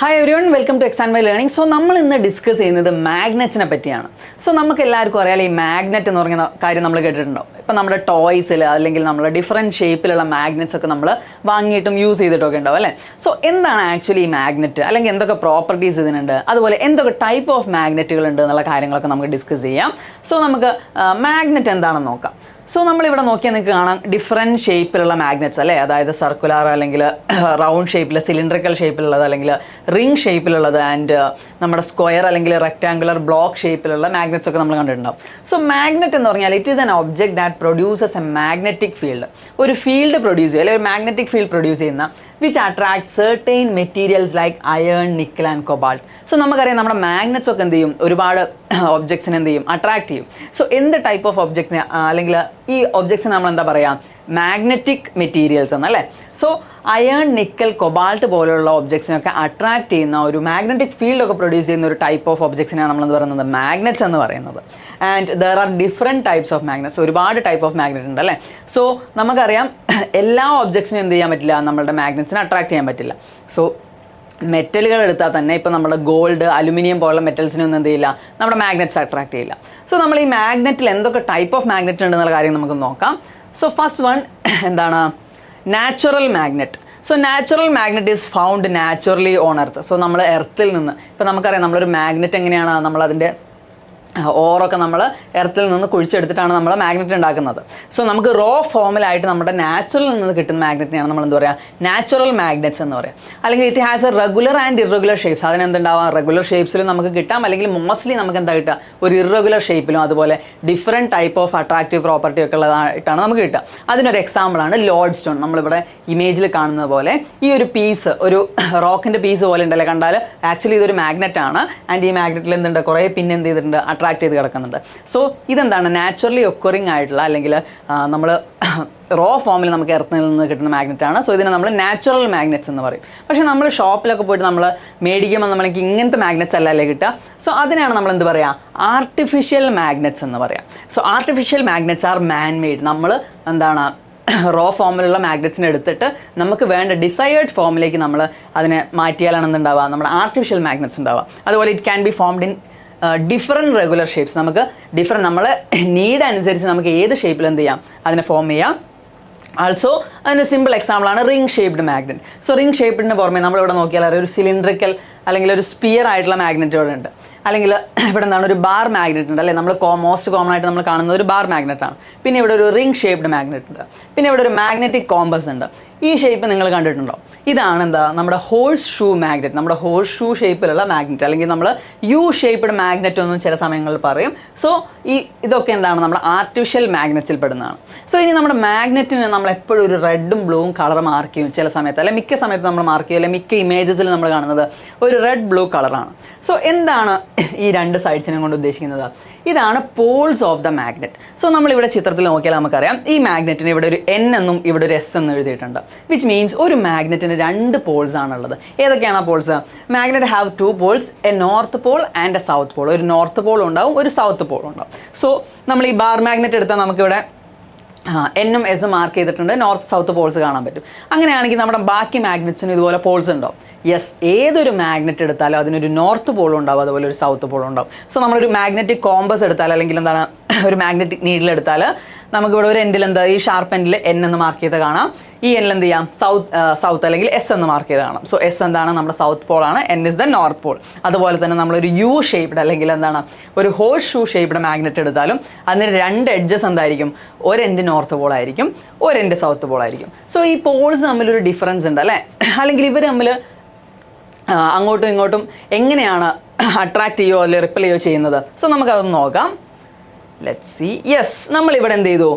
Hi everyone, welcome to exam my learning. So നമ്മൾ ഇന്ന് discuss ചെയ്യുന്നത് മാഗ്നറ്റ്സിനെ പറ്റിയാണ്. സോ നമുക്ക് എല്ലാവർക്കും അറിയാം, ഈ മാഗ്നറ്റ് എന്ന് പറയുന്ന കാര്യം നമ്മൾ കേട്ടിട്ടുണ്ടോ? ഇപ്പം നമ്മുടെ ടോയ്സിൽ അല്ലെങ്കിൽ നമ്മൾ ഡിഫറെൻറ്റ് ഷേപ്പിലുള്ള മാഗ്നറ്റ്സ് ഒക്കെ നമ്മൾ വാങ്ങിയിട്ടും യൂസ് ചെയ്തിട്ടൊക്കെ ഉണ്ടാവും അല്ലേ? സോ എന്താണ് ആക്ച്വലി ഈ മാഗ്നറ്റ്, അല്ലെങ്കിൽ എന്തൊക്കെ പ്രോപ്പർട്ടീസ് ഇതിനുണ്ട്, അതുപോലെ എന്തൊക്കെ ടൈപ്പ് ഓഫ് മാഗ്നറ്റുകൾ ഉണ്ട് എന്നുള്ള കാര്യങ്ങളൊക്കെ നമുക്ക് ഡിസ്കസ് ചെയ്യാം. സോ നമുക്ക് മാഗ്നറ്റ് എന്താണെന്ന് നോക്കാം. സോ നമ്മളിവിടെ നോക്കിയാൽ നിങ്ങൾക്ക് കാണാം ഡിഫറെൻറ്റ് ഷേപ്പിലുള്ള മാഗ്നറ്റ്സ് അല്ലേ, അതായത് സർക്കുലർ അല്ലെങ്കിൽ റൗണ്ട് ഷേപ്പിൽ, സിലിണ്ടറിക്കൽ ഷേപ്പിലുള്ളത്, അല്ലെങ്കിൽ റിംഗ് ഷേപ്പിലുള്ളത്, ആൻഡ് നമ്മുടെ സ്ക്വയർ അല്ലെങ്കിൽ റെക്ടാങ്കുലർ ബ്ലോക്ക് ഷേപ്പിലുള്ള മാഗ്നറ്റ്സ് ഒക്കെ നമ്മൾ കണ്ടിട്ടുണ്ടാവും. സോ മാഗ്നറ്റ് എന്ന് പറഞ്ഞാൽ it is an object that produces A magnetic field. ഒരു ഫീൽഡ് പ്രൊഡ്യൂസ് ചെയ്യുക അല്ലെങ്കിൽ ഒരു മാഗ്നറ്റിക് ഫീൽഡ് പ്രൊഡ്യൂസ് ചെയ്യുന്ന which attract certain materials like iron, nickel and cobalt. So നമുക്കറിയാം നമ്മുടെ മാഗ്നറ്റ്സ് ഒക്കെ എന്ത് ചെയ്യും, ഒരുപാട് ഒബ്ജക്ട്സിനെ എന്ത് ചെയ്യും, അട്രാക്ട് ചെയ്യും. സോ എന്ത് ടൈപ്പ് ഓഫ് ഒബ്ജക്റ്റിനെ അല്ലെങ്കിൽ ഈ ഒബ്ജക്ട്സിന് നമ്മൾ എന്താ പറയുക, മാഗ്നറ്റിക് മെറ്റീരിയൽസ് എന്നല്ലേ. സോ അയൺ, നിക്കൽ, കൊബാൾട്ട് പോലുള്ള ഒബ്ജക്ട്സിനൊക്കെ അട്രാക്ട് ചെയ്യുന്ന ഒരു മാഗ്നറ്റിക് ഫീൽഡ് ഒക്കെ പ്രൊഡ്യൂസ് ചെയ്യുന്ന ഒരു ടൈപ്പ് ഓഫ് ഒബ്ജക്ട്സിനാണ് നമ്മൾ എന്ത് പറയുന്നത്, മാഗ്നറ്റ്സ് എന്ന് പറയുന്നത്. And there are different types of magnets. ഒരുപാട് ടൈപ്പ് ഓഫ് മാഗ്നറ്റ് ഉണ്ട് അല്ലേ. സോ നമുക്കറിയാം എല്ലാ ഒബ്ജക്ട്സിനും എന്ത് ചെയ്യാൻ പറ്റില്ല, നമ്മളുടെ മാഗ്നറ്റ്സിനെ അട്രാക്ട് ചെയ്യാൻ പറ്റില്ല. സോ മെറ്റലുകൾ എടുത്താൽ തന്നെ ഇപ്പോൾ നമ്മുടെ ഗോൾഡ്, അലുമിനിയം പോലുള്ള മെറ്റൽസിനൊന്നും എന്ത് ചെയ്യില്ല, നമ്മുടെ മാഗ്നറ്റ്സ് അട്രാക്ട് ചെയ്യില്ല. സോ നമ്മൾ ഈ മാഗ്നറ്റിൽ എന്തൊക്കെ ടൈപ്പ് ഓഫ് മാഗ്നറ്റ് ഉണ്ടെന്നുള്ള കാര്യം നമുക്ക് നോക്കാം. സോ ഫസ്റ്റ് വൺ എന്താണ്, natural magnet. So natural magnet is found naturally on earth. So നമ്മൾ എർത്തിൽ നിന്ന്, ഇപ്പോൾ നമുക്കറിയാം നമ്മളൊരു മാഗ്നറ്റ് എങ്ങനെയാണ് നമ്മളതിൻ്റെ ഓറൊക്കെ നമ്മൾ എർത്തിൽ നിന്ന് കുഴിച്ചെടുത്തിട്ടാണ് നമ്മൾ മാഗ്നറ്റ് ഉണ്ടാക്കുന്നത്. സോ നമുക്ക് റോ ഫോമിലായിട്ട് നമ്മുടെ നാച്ചുറൽ നിന്ന് കിട്ടുന്ന മാഗ്നറ്റിനെയാണ് നമ്മൾ എന്താ പറയുക, നാച്ചുറൽ മാഗ്നറ്റ്സ് എന്ന് പറയാം. അല്ലെങ്കിൽ it has a regular and irregular shapes. അതിനെന്തുണ്ടാവാം, റെഗുലർ ഷേപ്സിലും നമുക്ക് കിട്ടാം, അല്ലെങ്കിൽ മോസ്റ്റ്ലി നമുക്ക് എന്താ കിട്ടുക, ഒരു ഇറഗുലർ ഷേപ്പിലും അതുപോലെ different type of attractive property ഒക്കെ ഉള്ളതായിട്ടാണ് നമുക്ക് കിട്ടുക. അതിനൊരു എക്സാമ്പിളാണ് ലോഡ് സ്റ്റോൺ. നമ്മളിവിടെ ഇമേജിൽ കാണുന്നത് പോലെ ഈ ഒരു പീസ്, ഒരു റോക്കിൻ്റെ പീസ് പോലെ ഉണ്ടല്ലേ കണ്ടാൽ, ആക്ച്വലി ഇതൊരു മാഗ്നറ്റ് ആണ്. ആൻഡ് ഈ മാഗ്നറ്റിൽ എന്തുണ്ട്, കുറേ പിന്നെ എന്ത് ചെയ്തിട്ടുണ്ട്, അട്രാക്ട് ചെയ്ത് കിടക്കുന്നുണ്ട്. സോ ഇതെന്താണ്, നാച്ചുറലി ഒക്കറിങ് ആയിട്ടുള്ള അല്ലെങ്കിൽ നമ്മൾ റോ ഫോമിൽ നമുക്ക് എർത്തിൽ നിന്ന് കിട്ടുന്ന മാഗ്നറ്റ് ആണ്. സോ ഇതിനെ നമ്മൾ നാച്ചുറൽ മാഗ്നറ്റ്സ് എന്ന് പറയും. പക്ഷേ നമ്മൾ ഷോപ്പിലൊക്കെ പോയിട്ട് നമ്മൾ മേടിക്കുമ്പോൾ നമ്മൾക്ക് ഇങ്ങനത്തെ മാഗ്നറ്റ്സ് അല്ലല്ലേ കിട്ടുക. സോ അതിനാണ് നമ്മൾ എന്ത് പറയുക, ആർട്ടിഫിഷ്യൽ മാഗ്നറ്റ്സ് എന്ന് പറയാം. So artificial magnets are man made. നമ്മൾ എന്താണ്, റോ ഫോമിലുള്ള മാഗ്നറ്റ്സിനെ എടുത്തിട്ട് നമുക്ക് വേണ്ട ഡിസൈർഡ് ഫോമിലേക്ക് നമ്മൾ അതിനെ മാറ്റിയാലാണ് എന്തുണ്ടാവുക, നമ്മുടെ ആർട്ടിഫിഷ്യൽ മാഗ്നറ്റ്സ് ഉണ്ടാവുക. അതുപോലെ it can be formed in different regular shapes. നമുക്ക് ഡിഫറെൻറ്റ് നമ്മളെ നീഡ് അനുസരിച്ച് നമുക്ക് ഏത് ഷേപ്പിൽ എന്ത് ചെയ്യാം, അതിനെ ഫോം ചെയ്യാം. ആൾസോ അതിന് സിമ്പിൾ എക്സാമ്പിളാണ് ring shaped magnet. So ring ഷേപ്ഡിന് പുറമെ നമ്മളിവിടെ നോക്കിയാൽ അറിയാം ഒരു സിലിണ്ടറിക്കൽ അല്ലെങ്കിൽ ഒരു സ്പിയർ ആയിട്ടുള്ള മാഗ്നറ്റുകൾ ഉണ്ട്. അല്ലെങ്കിൽ ഇവിടെ എന്താണ്, ഒരു ബാർ മാഗ്നറ്റ് ഉണ്ട് അല്ലേ. നമ്മൾ മോസ്റ്റ് കോമൺ ആയിട്ട് നമ്മൾ കാണുന്നത് ഒരു ബാർ മാഗ്നറ്റ് ആണ്. പിന്നെ ഇവിടെ ഒരു റിംഗ് ഷേപ്ഡ് മാഗ്നറ്റ് ഉണ്ട്. പിന്നെ ഇവിടെ ഒരു മാഗ്നറ്റിക് കോമ്പസ് ഉണ്ട്. ഈ ഷേപ്പ് നിങ്ങൾ കണ്ടിട്ടുണ്ടോ? ഇതാണ് എന്താ, നമ്മുടെ ഹോഴ്സ് ഷൂ മാഗ്നറ്റ്. നമ്മുടെ ഹോഴ്സ് ഷൂ ഷേപ്പിലുള്ള മാഗ്നറ്റ്, അല്ലെങ്കിൽ നമ്മൾ യു ഷേപ്ഡ് മാഗ്നറ്റ് എന്നും ചില സമയങ്ങളിൽ പറയും. സോ ഇതൊക്കെ എന്താണ്, നമ്മുടെ ആർട്ടിഫിഷ്യൽ മാഗ്നറ്റ്സിൽ പെടുന്നതാണ്. സോ ഇനി നമ്മുടെ മാഗ്നറ്റിന് നമ്മൾ എപ്പോഴും ഒരു റെഡും ബ്ലൂവും കളർ മാർക്ക് ചെയ്യും ചില സമയത്ത്, അല്ലെങ്കിൽ മിക്ക സമയത്ത് നമ്മൾ മാർക്ക് ചെയ്യും, അല്ലെങ്കിൽ മിക്ക ഇമേജസിൽ നമ്മൾ കാണുന്നത് ഒരു റെഡ് ബ്ലൂ കളറാണ്. സോ എന്താണ് ഈ രണ്ട് സൈഡ്സിനെ കൊണ്ട് ഉദ്ദേശിക്കുന്നത്? ഇതാണ് poles of the magnet. So നമ്മളിവിടെ ചിത്രത്തിൽ നോക്കിയാൽ നമുക്കറിയാം ഈ മാഗ്നറ്റിന് ഇവിടെ ഒരു എൻ എന്നും ഇവിടെ ഒരു എസ് എന്നും എഴുതിയിട്ടുണ്ട്. വിച്ച് മീൻസ് ഒരു മാഗ്നറ്റിന് രണ്ട് പോൾസ് ആണുള്ളത്. ഏതൊക്കെയാണ് ആ poles? Magnet have two poles, a north pole and a south pole. ഒരു നോർത്ത് പോൾ ഉണ്ടാവും, ഒരു സൗത്ത് പോൾ ഉണ്ടാവും. സോ നമ്മൾ ഈ ബാർ മാഗ്നറ്റ് എടുത്താൽ നമുക്കിവിടെ എന്നും എസും മാർക്ക് ചെയ്തിട്ടുണ്ട്, നോർത്ത് സൗത്ത് പോൾസ് കാണാൻ പറ്റും. അങ്ങനെയാണെങ്കിൽ നമ്മുടെ ബാക്കി മാഗ്നറ്റ്സിന് ഇതുപോലെ പോൾസ് ഉണ്ടോ? യെസ്, ഏതൊരു മാഗ്നറ്റ് എടുത്താലും അതിനൊരു നോർത്ത് പോൾ ഉണ്ടാവും, അതുപോലെ ഒരു സൗത്ത് പോൾ ഉണ്ടാവും. സോ നമ്മളൊരു മാഗ്നറ്റിക് കോമ്പസ് എടുത്താൽ, അല്ലെങ്കിൽ എന്താണ് ഒരു മാഗ്നറ്റിക് നീഡിൽ എടുത്താൽ നമുക്കിവിടെ ഒരു എൻഡിൽ എന്താ, ഈ ഷാർപ്പ് എൻഡിൽ എൻ എന്ന് മാർക്ക് ചെയ്ത് കാണാം. ഈ എൻഡിൽ എന്ത് ചെയ്യാം, സൗത്ത് അല്ലെങ്കിൽ എസ് എന്ന് മാർക്ക് ചെയ്ത് കാണാം. സോ എസ് എന്താണ്, നമ്മുടെ സൗത്ത് പോൾ ആണ്, N is the north Paul. അതുപോലെ തന്നെ നമ്മളൊരു യു ഷേപ്ഡ് അല്ലെങ്കിൽ എന്താണ് ഒരു ഹോഴ്സ് ഷൂ ഷേപ്ഡ് മാഗ്നറ്റ് എടുത്താലും അതിന് രണ്ട് എഡ്ജസ് എന്തായിരിക്കും, ഒരു എൻഡ് നോർത്ത് പോൾ ആയിരിക്കും, ഒരു എൻഡ് സൗത്ത് പോൾ ആയിരിക്കും. സോ ഈ പോൾസ് തമ്മിലൊരു ഡിഫറൻസ് ഉണ്ട് അല്ലേ. അല്ലെങ്കിൽ ഇവർ തമ്മിൽ അങ്ങോട്ടും ഇങ്ങോട്ടും എങ്ങനെയാണ് അട്രാക്ട് ചെയ്യുകയോ അല്ലെങ്കിൽ റിപ്പൽ ചെയ്യുകയോ ചെയ്യുന്നത്? സോ നമുക്കതൊന്ന് നോക്കാം. Let's see. യെസ്, നമ്മളിവിടെ എന്ത് ചെയ്തു,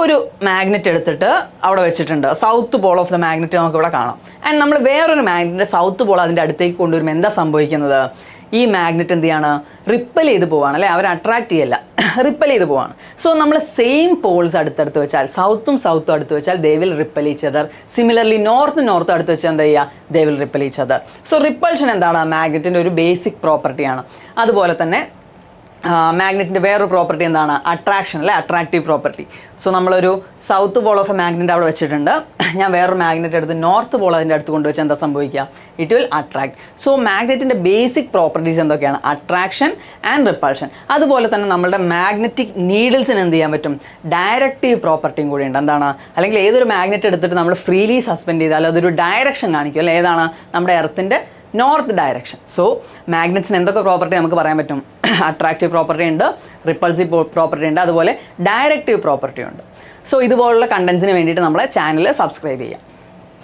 ഒരു മാഗ്നറ്റ് എടുത്തിട്ട് അവിടെ വെച്ചിട്ടുണ്ട്. South Paul of the magnet നമുക്കിവിടെ കാണാം. ആൻഡ് നമ്മൾ വേറൊരു മാഗ്നറ്റിൻ്റെ സൗത്ത് പോൾ അതിൻ്റെ അടുത്തേക്ക് കൊണ്ടുവരുമ്പോൾ എന്താ സംഭവിക്കുന്നത്? ഈ മാഗ്നറ്റ് എന്ത് ചെയ്യാണ്, റിപ്പൽ ചെയ്ത് പോവാണ് അല്ലേ. അവർ അട്രാക്ട് ചെയ്യല്ല, റിപ്പൽ ചെയ്ത് പോവാണ്. സോ നമ്മൾ സെയിം പോൾസ് അടുത്തടുത്ത് വെച്ചാൽ, സൗത്തും അടുത്ത് വെച്ചാൽ they will ripple each other. Similarly north അടുത്ത് വെച്ചാൽ എന്താ ചെയ്യുക, they will ripple each other. So repulsion എന്താണ്, മാഗ്നറ്റിൻ്റെ ഒരു ബേസിക് പ്രോപ്പർട്ടിയാണ്. അതുപോലെ തന്നെ മാഗ്നറ്റിൻ്റെ വേറൊരു പ്രോപ്പർട്ടി എന്താണ്, അട്രാക്ഷൻ അല്ലെ, അട്രാക്റ്റീവ് പ്രോപ്പർട്ടി. സോ നമ്മളൊരു south Paul of A magnet അവിടെ വെച്ചിട്ടുണ്ട്. ഞാൻ വേറൊരു മാഗ്നറ്റ് എടുത്ത് നോർത്ത് പോൾ അതിൻ്റെ അടുത്ത് കൊണ്ടുവച്ച് എന്താ സംഭവിക്കുക? It will attract. സോ മാഗ്നറ്റിൻ്റെ ബേസിക് പ്രോപ്പർട്ടീസ് എന്തൊക്കെയാണ്? Attraction and repulsion. അതുപോലെ തന്നെ നമ്മുടെ മാഗ്നറ്റിക് നീഡിൽസിന് എന്ത് ചെയ്യാൻ പറ്റും? ഡയറക്റ്റീവ് പ്രോപ്പർട്ടിയും കൂടി ഉണ്ട്. എന്താണ്? അല്ലെങ്കിൽ ഏതൊരു മാഗ്നറ്റ് എടുത്തിട്ട് നമ്മൾ ഫ്രീലി സസ്പെൻഡ് ചെയ്താൽ അതൊരു ഡയറക്ഷൻ കാണിക്കും അല്ലേ? ഏതാണ്? നമ്മുടെ എർത്തിൻ്റെ നോർത്ത് ഡയറക്ഷൻ. സോ മാഗ്നറ്റ്സിന് എന്തൊക്കെ പ്രോപ്പർട്ടി നമുക്ക് പറയാൻ പറ്റും? അട്രാക്റ്റീവ് പ്രോപ്പർട്ടി ഉണ്ട്, റിപ്പൾസീവ് പ്രോപ്പർട്ടി ഉണ്ട്, അതുപോലെ ഡയറക്റ്റീവ് പ്രോപ്പർട്ടി ഉണ്ട്. സോ ഇതുപോലുള്ള കണ്ടൻസിന് വേണ്ടിയിട്ട് നമ്മളെ ചാനൽ സബ്സ്ക്രൈബ് ചെയ്യാം.